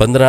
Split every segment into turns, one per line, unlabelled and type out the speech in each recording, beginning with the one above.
15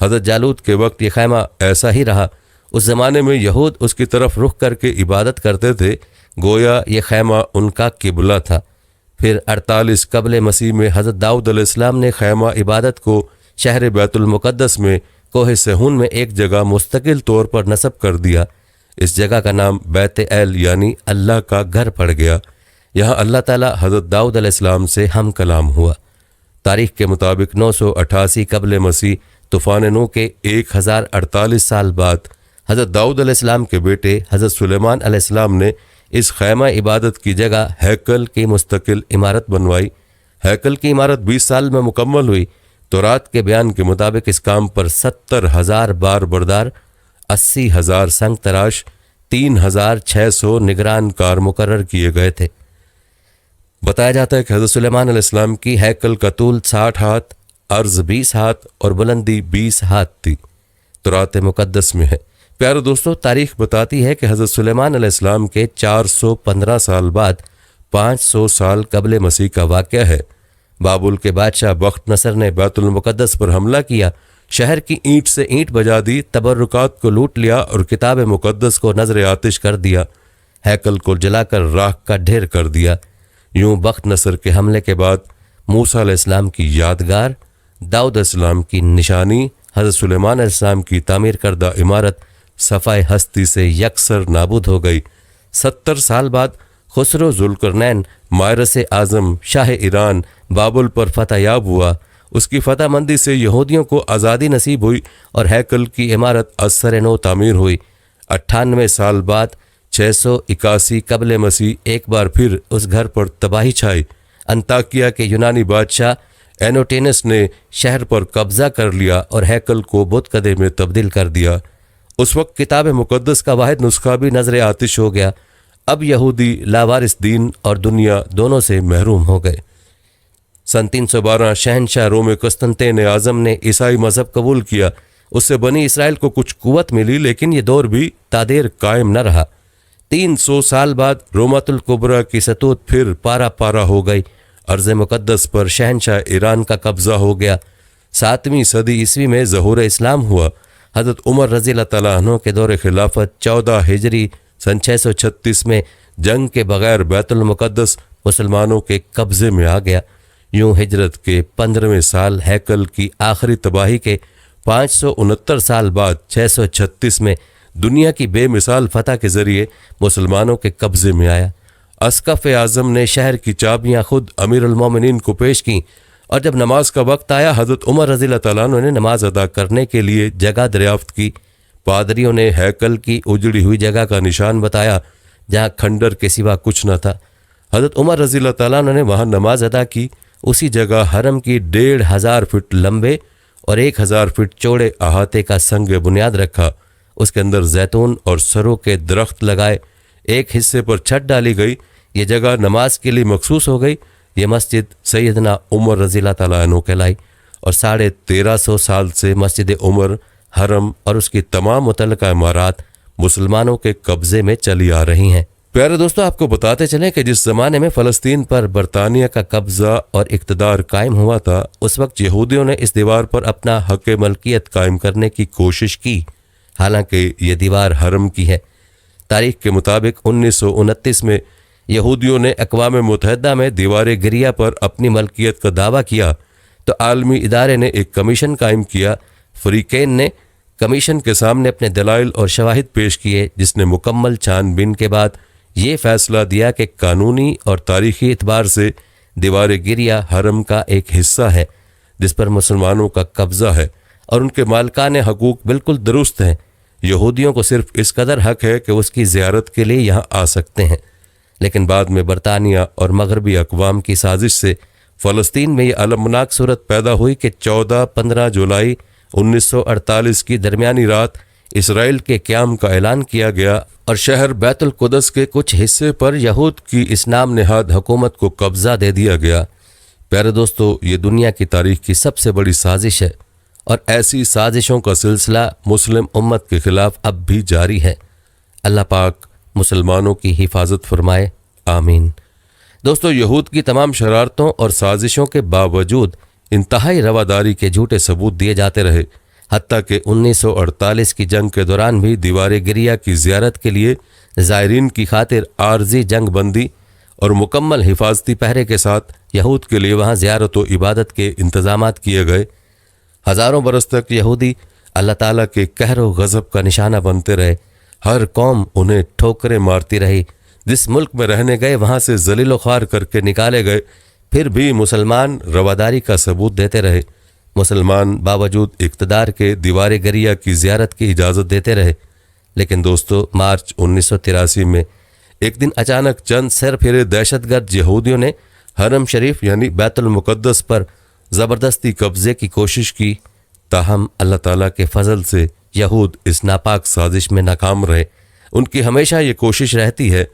حضرت جالوت کے وقت یہ خیمہ ایسا ہی رہا۔ اس زمانے میں یہود اس کی طرف رخ کر کے عبادت کرتے تھے، گویا یہ خیمہ ان کا قبلہ تھا۔ پھر 48 قبل مسیح میں حضرت داؤد علیہ السلام نے خیمہ عبادت کو شہر بیت المقدس میں کوہ صہیون میں ایک جگہ مستقل طور پر نصب کر دیا۔ اس جگہ کا نام بیت ایل یعنی اللہ کا گھر پڑ گیا۔ یہاں اللہ تعالیٰ حضرت داؤد علیہ السلام سے ہم کلام ہوا۔ تاریخ کے مطابق 988 قبل مسیح طوفان نوح کے 1048 سال بعد حضرت داؤد علیہ السلام کے بیٹے حضرت سلیمان علیہ السلام نے اس خیمہ عبادت کی جگہ ہیکل کی مستقل عمارت بنوائی۔ ہیکل کی عمارت 20 سال میں مکمل ہوئی۔ تورات کے بیان کے مطابق اس کام پر 70,000 بار بردار، 80,000 سنگ تراش، 3,600 نگران کار مقرر کیے گئے تھے۔ بتایا جاتا ہے کہ حضرت سلیمان علیہ السلام کی ہیکل کا طول 60 ہاتھ، عرض 20 ہاتھ اور بلندی 20 ہاتھ تھی۔ تورات مقدس میں ہے۔ پیارے دوستو، تاریخ بتاتی ہے کہ حضرت سلیمان علیہ السلام کے 415 سال بعد 500 سال قبل مسیح کا واقعہ ہے۔ بابل کے بادشاہ بخت نصر نے بیت المقدس پر حملہ کیا، شہر کی اینٹ سے اینٹ بجا دی، تبرکات کو لوٹ لیا اور کتاب مقدس کو نذر آتش کر دیا، ہیکل کو جلا کر راکھ کا ڈھیر کر دیا۔ یوں بخت نصر کے حملے کے بعد موسیٰ علیہ السلام کی یادگار، داؤد علیہ السلام کی نشانی، حضرت سلیمان علیہ السلام کی تعمیر کردہ عمارت صفائے ہستی سے یکسر نابود ہو گئی۔ 70 سال بعد خسرو ذوالقرنین مایرس اعظم شاہ ایران بابل پر فتح یاب ہوا۔ اس کی فتح مندی سے یہودیوں کو آزادی نصیب ہوئی اور ہیکل کی عمارت از سر نو تعمیر ہوئی۔ 98 سال بعد 681 قبل مسیح ایک بار پھر اس گھر پر تباہی چھائی۔ انطاکیہ کے یونانی بادشاہ اینوٹینس نے شہر پر قبضہ کر لیا اور ہیکل کو بت کدے میں تبدیل کر دیا۔ اس وقت کتاب مقدس کا واحد نسخہ بھی نذر آتش ہو گیا۔ اب یہودی لاوارث دین اور دنیا دونوں سے محروم ہو گئے۔ سن 312 شہنشاہ روم قسطنطین اعظم نے عیسائی مذہب قبول کیا۔ اس سے بنی اسرائیل کو کچھ قوت ملی، لیکن یہ دور بھی تادیر قائم نہ رہا۔ 300 سال بعد رومت الکبریٰ کی ستوت پھر پارا پارا ہو گئی۔ ارض مقدس پر شہنشاہ ایران کا قبضہ ہو گیا۔ 7ویں صدی عیسوی میں ظہور اسلام ہوا۔ حضرت عمر رضی اللہ تعالیٰ عنہ کے دور خلافت 14 ہجری سن 636 میں جنگ کے بغیر بیت المقدس مسلمانوں کے قبضے میں آ گیا۔ یوں ہجرت کے 15ویں سال ہیکل کی آخری تباہی کے 569 سال بعد 636 میں دنیا کی بے مثال فتح کے ذریعے مسلمانوں کے قبضے میں آیا۔ اسقف اعظم نے شہر کی چابیاں خود امیر المومنین کو پیش کیں، اور جب نماز کا وقت آیا حضرت عمر رضی اللہ تعالیٰ عنہ نے نماز ادا کرنے کے لیے جگہ دریافت کی۔ پادریوں نے ہیکل کی اجڑی ہوئی جگہ کا نشان بتایا جہاں کھنڈر کے سوا کچھ نہ تھا۔ حضرت عمر رضی اللہ تعالیٰ عنہ نے وہاں نماز ادا کی۔ اسی جگہ حرم کی 1500 فٹ لمبے اور 1000 فٹ چوڑے احاطے کا سنگ بنیاد رکھا۔ اس کے اندر زیتون اور سرو کے درخت لگائے۔ ایک حصے پر چھت ڈالی گئی۔ یہ جگہ نماز کے لیے مخصوص ہو گئی۔ یہ مسجد سیدنا عمر رضی اللہ تعالیٰ عنہ کہلائی، اور 1350 سال سے مسجد عمر، حرم اور اس کی تمام متعلقہ عمارات مسلمانوں کے قبضے میں چلی آ رہی ہیں۔ پیارے دوستو، آپ کو بتاتے چلیں کہ جس زمانے میں فلسطین پر برطانیہ کا قبضہ اور اقتدار قائم ہوا تھا، اس وقت یہودیوں نے اس دیوار پر اپنا حق ملکیت قائم کرنے کی کوشش کی، حالانکہ یہ دیوار حرم کی ہے۔ تاریخ کے مطابق 1929 میں یہودیوں نے اقوام متحدہ میں دیوار گریہ پر اپنی ملکیت کا دعویٰ کیا تو عالمی ادارے نے ایک کمیشن قائم کیا۔ فریقین نے کمیشن کے سامنے اپنے دلائل اور شواہد پیش کیے، جس نے مکمل چھان بین کے بعد یہ فیصلہ دیا کہ قانونی اور تاریخی اعتبار سے دیوار گریہ حرم کا ایک حصہ ہے جس پر مسلمانوں کا قبضہ ہے، اور ان کے مالکان حقوق بالکل درست ہیں۔ یہودیوں کو صرف اس قدر حق ہے کہ اس کی زیارت کے لیے یہاں آ سکتے ہیں۔ لیکن بعد میں برطانیہ اور مغربی اقوام کی سازش سے فلسطین میں یہ المناک صورت پیدا ہوئی کہ 14-15 جولائی 1948 کی درمیانی رات اسرائیل کے قیام کا اعلان کیا گیا، اور شہر بیت القدس کے کچھ حصے پر یہود کی اس نام نہاد حکومت کو قبضہ دے دیا گیا۔ پیارے دوستو، یہ دنیا کی تاریخ کی سب سے بڑی سازش ہے، اور ایسی سازشوں کا سلسلہ مسلم امت کے خلاف اب بھی جاری ہے۔ اللہ پاک مسلمانوں کی حفاظت فرمائے، آمین۔ دوستو، یہود کی تمام شرارتوں اور سازشوں کے باوجود انتہائی رواداری کے جھوٹے ثبوت دیے جاتے رہے، حتیٰ کہ 1948 کی جنگ کے دوران بھی دیوار گریہ کی زیارت کے لیے زائرین کی خاطر عارضی جنگ بندی اور مکمل حفاظتی پہرے کے ساتھ یہود کے لیے وہاں زیارت و عبادت کے انتظامات کیے گئے۔ ہزاروں برس تک یہودی اللہ تعالیٰ کے قہر و غضب کا نشانہ بنتے رہے۔ ہر قوم انہیں ٹھوکریں مارتی رہی۔ جس ملک میں رہنے گئے وہاں سے ذلیل و خوار کر کے نکالے گئے، پھر بھی مسلمان رواداری کا ثبوت دیتے رہے۔ مسلمان باوجود اقتدار کے دیوار گریہ کی زیارت کی اجازت دیتے رہے۔ لیکن دوستو، مارچ 1983 میں ایک دن اچانک چند سر پھرے دہشت گرد یہودیوں نے حرم شریف یعنی بیت المقدس پر زبردستی قبضے کی کوشش کی۔ تاہم اللہ تعالیٰ کے فضل سے یہود اس ناپاک سازش میں ناکام رہے۔ ان کی ہمیشہ یہ کوشش رہتی ہے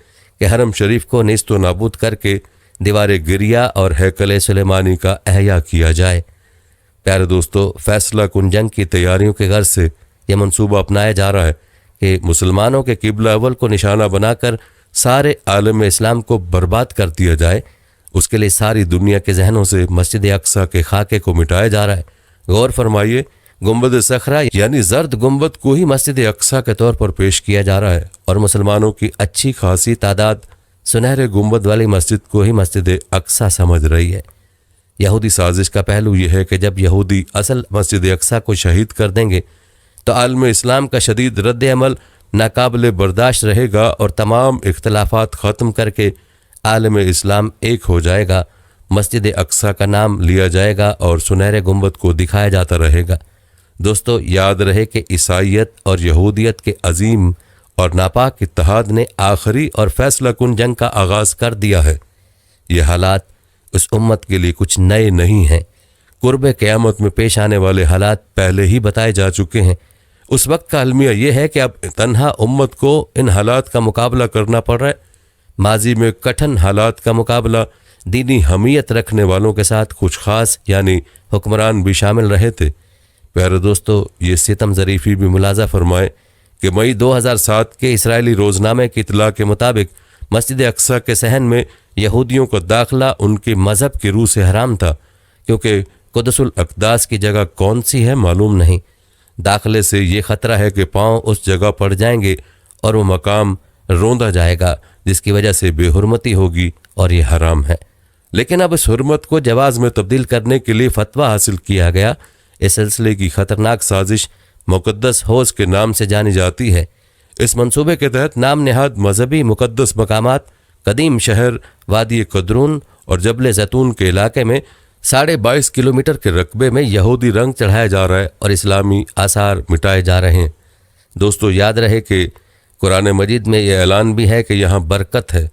کہ حرم شریف کو نیست و نابود کر کے دیوار گریہ اور ہیکل سلیمانی کا احیاء کیا جائے۔ پیارے دوستو، فیصلہ کن جنگ کی تیاریوں کے غرض سے یہ منصوبہ اپنایا جا رہا ہے کہ مسلمانوں کے قبلہ اول کو نشانہ بنا کر سارے عالم اسلام کو برباد کر دیا جائے۔ اس کے لیے ساری دنیا کے ذہنوں سے مسجد اقصیٰ کے خاکے کو مٹایا جا رہا ہے۔ غور فرمائیے، گنبد صخرہ یعنی زرد گنبد کو ہی مسجد اقصیٰ کے طور پر پیش کیا جا رہا ہے، اور مسلمانوں کی اچھی خاصی تعداد سنہرے گنبد والی مسجد کو ہی مسجد اقصیٰ سمجھ رہی ہے۔ یہودی سازش کا پہلو یہ ہے کہ جب یہودی اصل مسجد اقصیٰ کو شہید کر دیں گے تو عالم اسلام کا شدید رد عمل ناقابل برداشت رہے گا اور تمام اختلافات ختم کر کے عالم اسلام ایک ہو جائے گا۔ مسجد اقصیٰ کا نام لیا جائے گا اور سنہرے گنبد کو دکھایا جاتا رہے گا۔ دوستو، یاد رہے کہ عیسائیت اور یہودیت کے عظیم اور ناپاک اتحاد نے آخری اور فیصلہ کن جنگ کا آغاز کر دیا ہے۔ یہ حالات اس امت کے لیے کچھ نئے نہیں ہیں۔ قرب قیامت میں پیش آنے والے حالات پہلے ہی بتائے جا چکے ہیں۔ اس وقت کا المیہ یہ ہے کہ اب تنہا امت کو ان حالات کا مقابلہ کرنا پڑ رہا ہے۔ ماضی میں کٹھن حالات کا مقابلہ دینی حمیت رکھنے والوں کے ساتھ کچھ خاص یعنی حکمران بھی شامل رہے تھے۔ پیارے دوستو، یہ ستم ظریفی بھی ملاحظہ فرمائیں کہ مئی 2007 کے اسرائیلی روزنامے کی اطلاع کے مطابق مسجد اقصیٰ کے صحن میں یہودیوں کا داخلہ ان کے مذہب کی روح سے حرام تھا، کیونکہ قدس الاقداس کی جگہ کون سی ہے معلوم نہیں۔ داخلے سے یہ خطرہ ہے کہ پاؤں اس جگہ پڑ جائیں گے اور وہ مقام روندا جائے گا، جس کی وجہ سے بے حرمتی ہوگی اور یہ حرام ہے۔ لیکن اب اس حرمت کو جواز میں تبدیل کرنے کے لیے فتویٰ حاصل کیا گیا۔ اس سلسلے کی خطرناک سازش مقدس حوض کے نام سے جانی جاتی ہے۔ اس منصوبے کے تحت نام نہاد مذہبی مقدس مقامات قدیم شہر وادی قدرون اور جبل زیتون کے علاقے میں 22.5 کلومیٹر کے رقبے میں یہودی رنگ چڑھایا جا رہا ہے اور اسلامی آثار مٹائے جا رہے ہیں۔ دوستو، یاد رہے کہ قرآن مجید میں یہ اعلان بھی ہے کہ یہاں برکت ہے،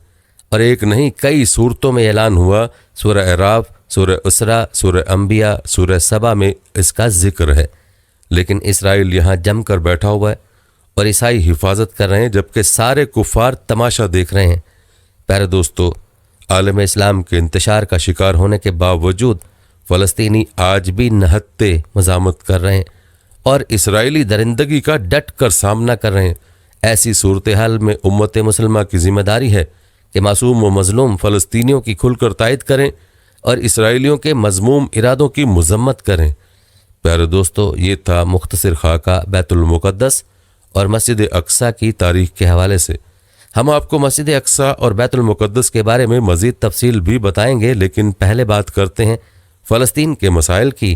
اور ایک نہیں کئی صورتوں میں اعلان ہوا۔ سورہ اعراف، سورہ اسراء، سورہ انبیاء، سورہ سبا میں اس کا ذکر ہے۔ لیکن اسرائیل یہاں جم کر بیٹھا ہوا ہے اور عیسائی حفاظت کر رہے ہیں، جبکہ سارے کفار تماشا دیکھ رہے ہیں۔ پیارے دوستو، عالم اسلام کے انتشار کا شکار ہونے کے باوجود فلسطینی آج بھی نہتے مزاحمت کر رہے ہیں اور اسرائیلی درندگی کا ڈٹ کر سامنا کر رہے ہیں۔ ایسی صورتحال میں امت مسلمہ کی ذمہ داری ہے کہ معصوم و مظلوم فلسطینیوں کی کھل کر تائید کریں اور اسرائیلیوں کے مذموم ارادوں کی مذمت کریں۔ پیارے دوستو، یہ تھا مختصر خاکہ بیت المقدس اور مسجد اقصیٰ کی تاریخ کے حوالے سے۔ ہم آپ کو مسجد اقصیٰ اور بیت المقدس کے بارے میں مزید تفصیل بھی بتائیں گے، لیکن پہلے بات کرتے ہیں فلسطین کے مسائل کی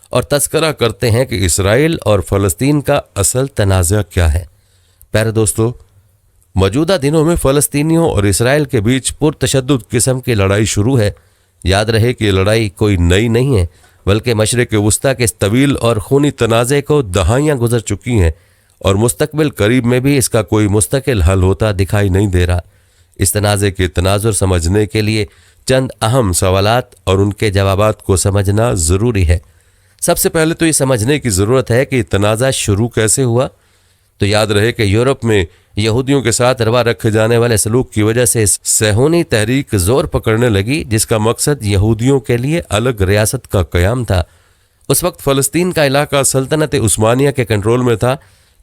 اور تذکرہ کرتے ہیں کہ اسرائیل اور فلسطین کا اصل تنازع کیا ہے۔ پیارے دوستو، موجودہ دنوں میں فلسطینیوں اور اسرائیل کے بیچ پرتشدد قسم کی لڑائی شروع ہے۔ یاد رہے کہ یہ لڑائی کوئی نئی نہیں ہے، بلکہ مشرق وسطیٰ کے اس طویل اور خونی تنازع کو دہائیاں گزر چکی ہیں، اور مستقبل قریب میں بھی اس کا کوئی مستقل حل ہوتا دکھائی نہیں دے رہا۔ اس تنازع کے تناظر سمجھنے کے لیے چند اہم سوالات اور ان کے جوابات کو سمجھنا ضروری ہے۔ سب سے پہلے تو یہ سمجھنے کی ضرورت ہے کہ یہ تنازع شروع کیسے ہوا۔ تو یاد رہے کہ یورپ میں یہودیوں کے ساتھ روا رکھے جانے والے سلوک کی وجہ سے صہیونی تحریک زور پکڑنے لگی، جس کا مقصد یہودیوں کے لیے الگ ریاست کا قیام تھا۔ اس وقت فلسطین کا علاقہ سلطنت عثمانیہ کے کنٹرول میں تھا،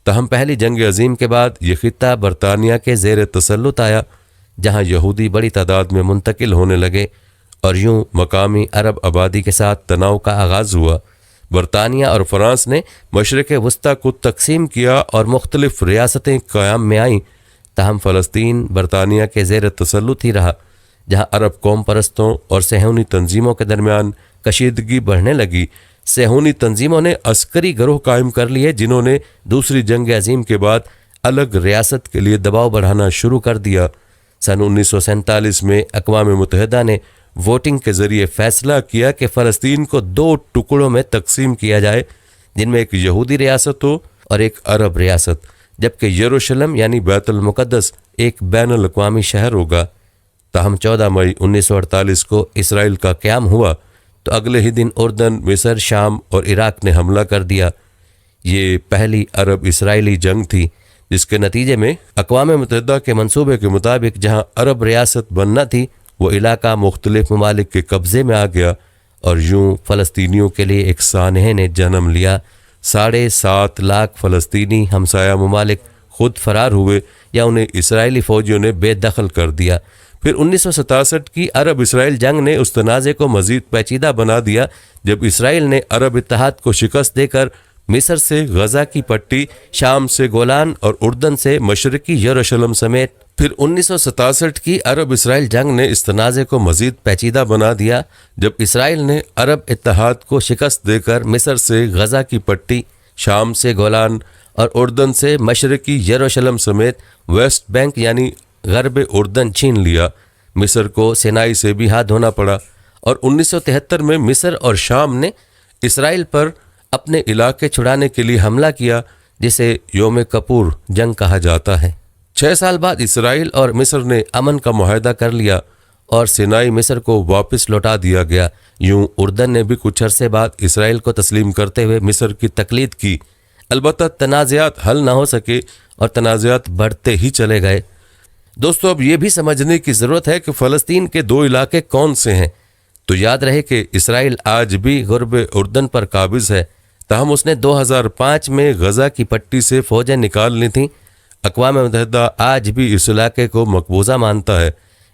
تاہم پہلی جنگ عظیم کے بعد یہ خطہ برطانیہ کے زیر تسلط آیا، جہاں یہودی بڑی تعداد میں منتقل ہونے لگے اور یوں مقامی عرب آبادی کے ساتھ تناؤ کا آغاز ہوا۔ برطانیہ اور فرانس نے مشرق وسطی کو تقسیم کیا اور مختلف ریاستیں قیام میں آئیں، تاہم فلسطین برطانیہ کے زیر تسلط ہی رہا، جہاں عرب قوم پرستوں اور صہیونی تنظیموں کے درمیان کشیدگی بڑھنے لگی۔ صہیونی تنظیموں نے عسکری گروہ قائم کر لیے جنہوں نے دوسری جنگ عظیم کے بعد الگ ریاست کے لیے دباؤ بڑھانا شروع کر دیا۔ سن 1947 میں اقوام متحدہ نے ووٹنگ کے ذریعے فیصلہ کیا کہ فلسطین کو 2 ٹکڑوں میں تقسیم کیا جائے، جن میں ایک یہودی ریاست ہو اور ایک عرب ریاست، جبکہ یروشلم یعنی بیت المقدس ایک بین الاقوامی شہر ہوگا۔ تاہم 14 مئی 1948 کو اسرائیل کا قیام ہوا تو اگلے ہی دن اردن، مصر، شام اور عراق نے حملہ کر دیا۔ یہ پہلی عرب اسرائیلی جنگ تھی جس کے نتیجے میں اقوام متحدہ کے منصوبے کے مطابق جہاں عرب ریاست بننا تھی وہ علاقہ مختلف ممالک کے قبضے میں آ گیا، اور یوں فلسطینیوں کے لیے ایک سانحے نے جنم لیا۔ 7.5 لاکھ فلسطینی ہمسایہ ممالک خود فرار ہوئے یا انہیں اسرائیلی فوجیوں نے بے دخل کر دیا۔ پھر 1967 کی عرب اسرائیل جنگ نے اس تنازع کو مزید پیچیدہ بنا دیا جب اسرائیل نے عرب اتحاد کو شکست دے کر مصر سے غزہ کی پٹی، شام سے گولان اور اردن سے مشرقی یروشلم سمیت پھر 1967 کی عرب اسرائیل جنگ نے اس تنازع کو مزید پیچیدہ بنا دیا جب اسرائیل نے عرب اتحاد کو شکست دے کر مصر سے غزہ کی پٹی، شام سے گولان اور اردن سے مشرقی یروشلم سمیت ویسٹ بینک یعنی غرب اردن چھین لیا۔ مصر کو سینائی سے بھی ہاتھ دھونا پڑا، اور 1973 میں مصر اور شام نے اسرائیل پر اپنے علاقے چھڑانے کے لیے حملہ کیا، جسے یوم کپور جنگ کہا جاتا ہے۔ 6 سال بعد اسرائیل اور مصر نے امن کا معاہدہ کر لیا اور سینائی مصر کو واپس لوٹا دیا گیا۔ یوں اردن نے بھی کچھ عرصے بعد اسرائیل کو تسلیم کرتے ہوئے مصر کی تقلید کی۔ البتہ تنازعات حل نہ ہو سکے اور تنازعات بڑھتے ہی چلے گئے۔ دوستو، اب یہ بھی سمجھنے کی ضرورت ہے کہ فلسطین کے 2 علاقے کون سے ہیں۔ تو یاد رہے کہ اسرائیل آج بھی غرب اردن پر قابض ہے، تاہم اس نے 2005 میں غزہ کی پٹی سے فوجیں نکال لی تھیں۔ اقوام متحدہ آج بھی اس علاقے کو مقبوضہ مانتا ہے۔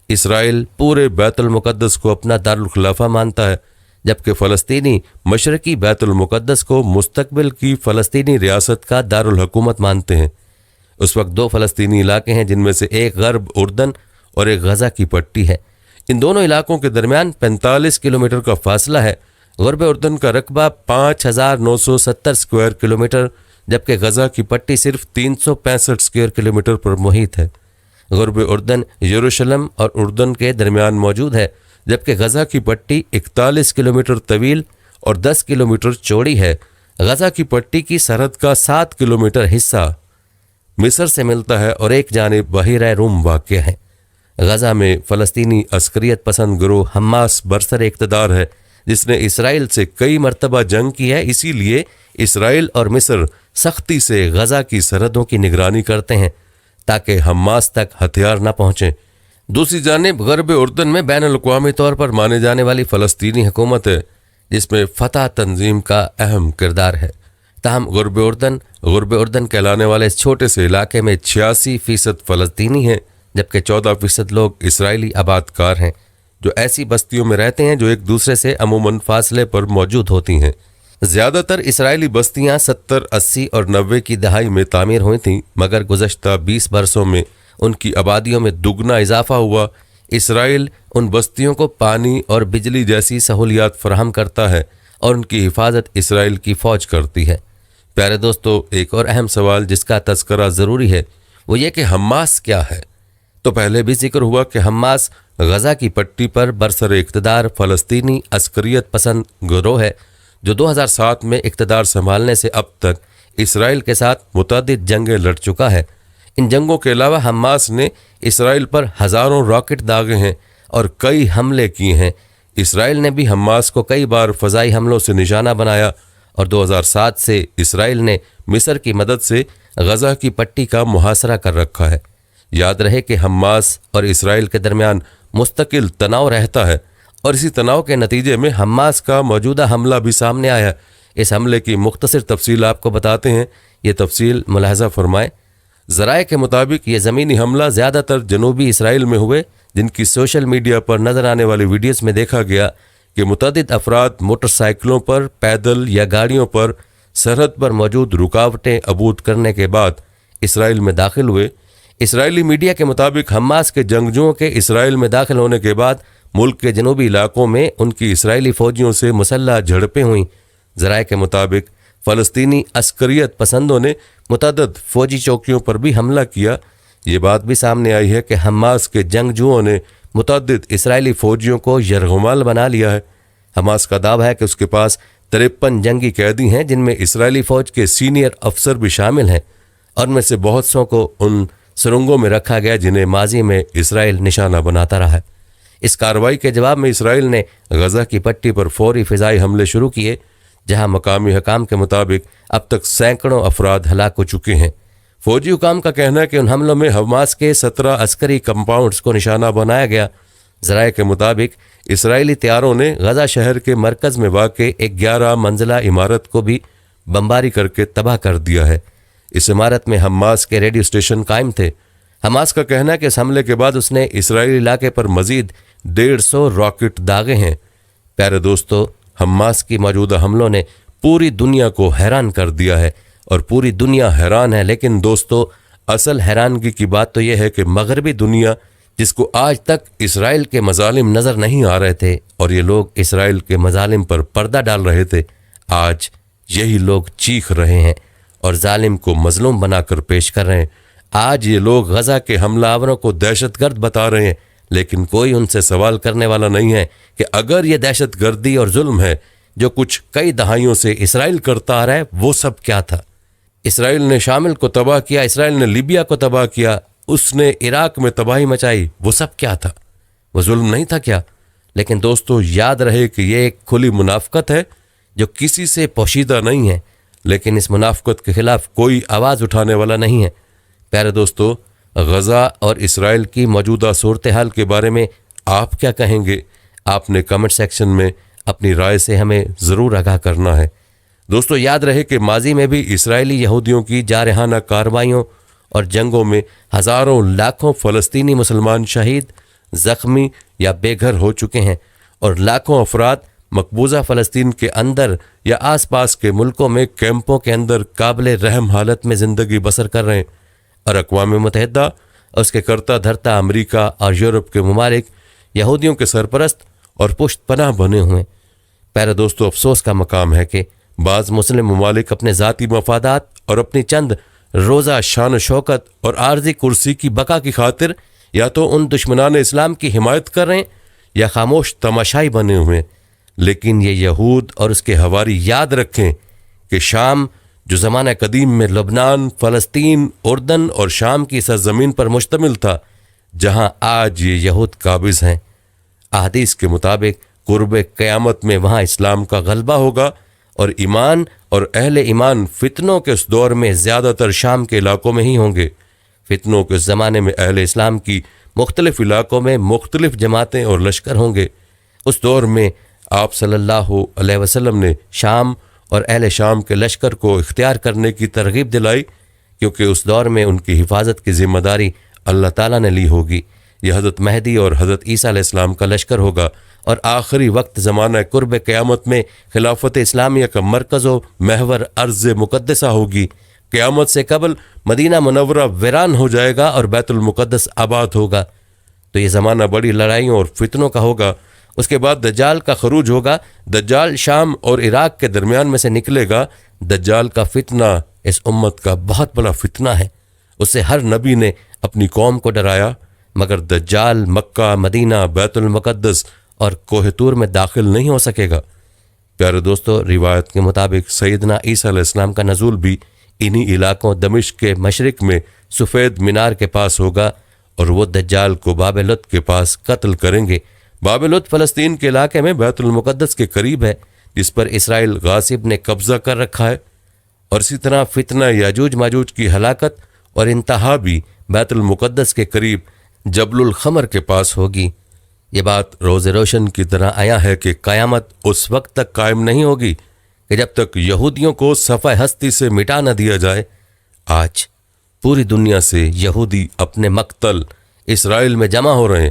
اسرائیل پورے بیت المقدس کو اپنا دارالخلافہ مانتا ہے، جبکہ فلسطینی مشرقی بیت المقدس کو مستقبل کی فلسطینی ریاست کا دارالحکومت مانتے ہیں۔ اس وقت 2 فلسطینی علاقے ہیں جن میں سے ایک غرب اردن اور ایک غزہ کی پٹی ہے۔ ان دونوں علاقوں کے درمیان 45 کلومیٹر کا فاصلہ ہے۔ غرب اردن کا رقبہ 5970 اسکوائر کلومیٹر، جبکہ غزہ کی پٹی صرف 365 اسکوائر کلومیٹر پر محیط ہے۔ غرب اردن یروشلم اور اردن کے درمیان موجود ہے، جبکہ غزہ کی پٹی 41 کلومیٹر طویل اور 10 کلومیٹر چوڑی ہے۔ غزہ کی پٹی کی سرحد کا 7 کلومیٹر حصہ مصر سے ملتا ہے اور ایک جانب بحیرہ روم واقع ہے۔ غزہ میں فلسطینی عسکریت پسند گروہ حماس برسر اقتدار ہے، جس نے اسرائیل سے کئی مرتبہ جنگ کی ہے۔ اسی لیے اسرائیل اور مصر سختی سے غزہ کی سرحدوں کی نگرانی کرتے ہیں تاکہ حماس تک ہتھیار نہ پہنچیں۔ دوسری جانب غرب اردن میں بین الاقوامی طور پر مانے جانے والی فلسطینی حکومت ہے، جس میں فتح تنظیم کا اہم کردار ہے۔ تاہم غرب اردن کہلانے والے اس چھوٹے سے علاقے میں 86% فلسطینی ہیں، جبکہ 14% لوگ اسرائیلی آباد کار ہیں، جو ایسی بستیوں میں رہتے ہیں جو ایک دوسرے سے عموماً فاصلے پر موجود ہوتی ہیں۔ زیادہ تر اسرائیلی بستیاں 70، 80 اور 90 کی دہائی میں تعمیر ہوئی تھیں، مگر گزشتہ 20 برسوں میں ان کی آبادیوں میں دگنا اضافہ ہوا۔ اسرائیل ان بستیوں کو پانی اور بجلی جیسی سہولیات فراہم کرتا ہے اور ان کی حفاظت اسرائیل کی فوج کرتی ہے۔ پیارے دوستو، ایک اور اہم سوال جس کا تذکرہ ضروری ہے وہ یہ کہ حماس کیا ہے۔ تو پہلے بھی ذکر ہوا کہ حماس غزہ کی پٹی پر برسر اقتدار فلسطینی عسکریت پسند گروہ ہے، جو 2007 میں اقتدار سنبھالنے سے اب تک اسرائیل کے ساتھ متعدد جنگیں لڑ چکا ہے۔ ان جنگوں کے علاوہ حماس نے اسرائیل پر ہزاروں راکٹ داغے ہیں اور کئی حملے کیے ہیں۔ اسرائیل نے بھی حماس کو کئی بار فضائی حملوں سے نشانہ بنایا، اور 2007 سے اسرائیل نے مصر کی مدد سے غزہ کی پٹی کا محاصرہ کر رکھا ہے۔ یاد رہے کہ حماس اور اسرائیل کے درمیان مستقل تناؤ رہتا ہے، اور اسی تناؤ کے نتیجے میں حماس کا موجودہ حملہ بھی سامنے آیا۔ اس حملے کی مختصر تفصیل آپ کو بتاتے ہیں، یہ تفصیل ملاحظہ فرمائیں۔ ذرائع کے مطابق یہ زمینی حملہ زیادہ تر جنوبی اسرائیل میں ہوئے، جن کی سوشل میڈیا پر نظر آنے والی ویڈیوز میں دیکھا گیا کہ متعدد افراد موٹر سائیکلوں پر، پیدل یا گاڑیوں پر سرحد پر موجود رکاوٹیں عبور کرنے کے بعد اسرائیل میں داخل ہوئے۔ اسرائیلی میڈیا کے مطابق حماس کے جنگجوؤں کے اسرائیل میں داخل ہونے کے بعد ملک کے جنوبی علاقوں میں ان کی اسرائیلی فوجیوں سے مسلح جھڑپیں ہوئیں۔ ذرائع کے مطابق فلسطینی عسکریت پسندوں نے متعدد فوجی چوکیوں پر بھی حملہ کیا۔ یہ بات بھی سامنے آئی ہے کہ حماس کے جنگجوؤں نے متعدد اسرائیلی فوجیوں کو یرغمال بنا لیا ہے۔ حماس کا دعویٰ ہے کہ اس کے پاس 53 جنگی قیدی ہیں، جن میں اسرائیلی فوج کے سینئر افسر بھی شامل ہیں، اور ان میں سے بہت سو کو ان سرنگوں میں رکھا گیا جنہیں ماضی میں اسرائیل نشانہ بناتا رہا ہے۔ اس کارروائی کے جواب میں اسرائیل نے غزہ کی پٹی پر فوری فضائی حملے شروع کیے، جہاں مقامی حکام کے مطابق اب تک سینکڑوں افراد ہلاک ہو چکے ہیں۔ فوجی حکام کا کہنا ہے کہ ان حملوں میں حماس کے 17 عسکری کمپاؤنڈز کو نشانہ بنایا گیا۔ ذرائع کے مطابق اسرائیلی طیاروں نے غزہ شہر کے مرکز میں واقع ایک 11 منزلہ عمارت کو بھی بمباری کر کے تباہ کر دیا ہے۔ اس عمارت میں حماس کے ریڈیو اسٹیشن قائم تھے۔ حماس کا کہنا ہے کہ اس حملے کے بعد اس نے اسرائیلی علاقے پر مزید 150 راکٹ داغے ہیں۔ پیارے دوستو، حماس کی موجودہ حملوں نے پوری دنیا کو حیران کر دیا ہے اور پوری دنیا حیران ہے، لیکن دوستو اصل حیرانگی کی بات تو یہ ہے کہ مغربی دنیا، جس کو آج تک اسرائیل کے مظالم نظر نہیں آ رہے تھے اور یہ لوگ اسرائیل کے مظالم پر پردہ ڈال رہے تھے، آج یہی لوگ چیخ رہے ہیں اور ظالم کو مظلوم بنا کر پیش کر رہے ہیں۔ آج یہ لوگ غزہ کے حملہ آوروں کو دہشت گرد بتا رہے ہیں، لیکن کوئی ان سے سوال کرنے والا نہیں ہے کہ اگر یہ دہشت گردی اور ظلم ہے جو کچھ کئی دہائیوں سے اسرائیل کرتا آ رہا ہے، وہ سب کیا تھا؟ اسرائیل نے شامل کو تباہ کیا، اسرائیل نے لیبیا کو تباہ کیا، اس نے عراق میں تباہی مچائی، وہ سب کیا تھا؟ وہ ظلم نہیں تھا کیا؟ لیکن دوستو یاد رہے کہ یہ ایک کھلی منافقت ہے جو کسی سے پوشیدہ نہیں ہے، لیکن اس منافقت کے خلاف کوئی آواز اٹھانے والا نہیں ہے۔ پیارے دوستو، غزہ اور اسرائیل کی موجودہ صورتحال کے بارے میں آپ کیا کہیں گے؟ آپ نے کمنٹ سیکشن میں اپنی رائے سے ہمیں ضرور آگاہ کرنا ہے۔ دوستو یاد رہے کہ ماضی میں بھی اسرائیلی یہودیوں کی جارحانہ کارروائیوں اور جنگوں میں ہزاروں لاکھوں فلسطینی مسلمان شہید، زخمی یا بے گھر ہو چکے ہیں، اور لاکھوں افراد مقبوضہ فلسطین کے اندر یا آس پاس کے ملکوں میں کیمپوں کے اندر قابل رحم حالت میں زندگی بسر کر رہے ہیں، اور اقوام متحدہ اور اس کے کرتا دھرتا امریکہ اور یورپ کے ممالک یہودیوں کے سرپرست اور پشت پناہ بنے ہوئے ہیں۔ پیارے دوستو، افسوس کا مقام ہے کہ بعض مسلم ممالک اپنے ذاتی مفادات اور اپنی چند روزہ شان و شوکت اور عارضی کرسی کی بقا کی خاطر یا تو ان دشمنان اسلام کی حمایت کر رہے ہیں یا خاموش تماشائی بنے ہوئے ہیں۔ لیکن یہ یہود اور اس کے حواری یاد رکھیں کہ شام جو زمانہ قدیم میں لبنان، فلسطین، اردن اور شام کی سرزمین پر مشتمل تھا، جہاں آج یہ یہود قابض ہیں، احادیث کے مطابق قرب قیامت میں وہاں اسلام کا غلبہ ہوگا، اور ایمان اور اہل ایمان فتنوں کے اس دور میں زیادہ تر شام کے علاقوں میں ہی ہوں گے۔ فتنوں کے اس زمانے میں اہل اسلام کی مختلف علاقوں میں مختلف جماعتیں اور لشکر ہوں گے۔ اس دور میں آپ صلی اللہ علیہ وسلم نے شام اور اہل شام کے لشکر کو اختیار کرنے کی ترغیب دلائی، کیونکہ اس دور میں ان کی حفاظت کی ذمہ داری اللہ تعالیٰ نے لی ہوگی۔ یہ حضرت مہدی اور حضرت عیسیٰ علیہ السلام کا لشکر ہوگا، اور آخری وقت زمانہ قرب قیامت میں خلافت اسلامیہ کا مرکز و محور ارض مقدسہ ہوگی۔ قیامت سے قبل مدینہ منورہ ویران ہو جائے گا اور بیت المقدس آباد ہوگا۔ تو یہ زمانہ بڑی لڑائیوں اور فتنوں کا ہوگا۔ اس کے بعد دجال کا خروج ہوگا۔ دجال شام اور عراق کے درمیان میں سے نکلے گا۔ دجال کا فتنہ اس امت کا بہت بڑا فتنہ ہے۔ اس سے ہر نبی نے اپنی قوم کو ڈرایا، مگر دجال مکہ، مدینہ، بیت المقدس اور کوہ طور میں داخل نہیں ہو سکے گا۔ پیارے دوستو، روایت کے مطابق سیدنا عیسیٰ علیہ السلام کا نزول بھی انہی علاقوں دمشق کے مشرق میں سفید مینار کے پاس ہوگا، اور وہ دجال کو باب لد کے پاس قتل کریں گے۔ باب لد فلسطین کے علاقے میں بیت المقدس کے قریب ہے، جس پر اسرائیل غاصب نے قبضہ کر رکھا ہے، اور اسی طرح فتنہ یاجوج ماجوج کی ہلاکت اور انتہا بھی بیت المقدس کے قریب جبل الخمر کے پاس ہوگی۔ یہ بات روز روشن کی طرح آیا ہے کہ قیامت اس وقت تک قائم نہیں ہوگی کہ جب تک یہودیوں کو صفحہ ہستی سے مٹا نہ دیا جائے۔ آج پوری دنیا سے یہودی اپنے مقتل اسرائیل میں جمع ہو رہے ہیں۔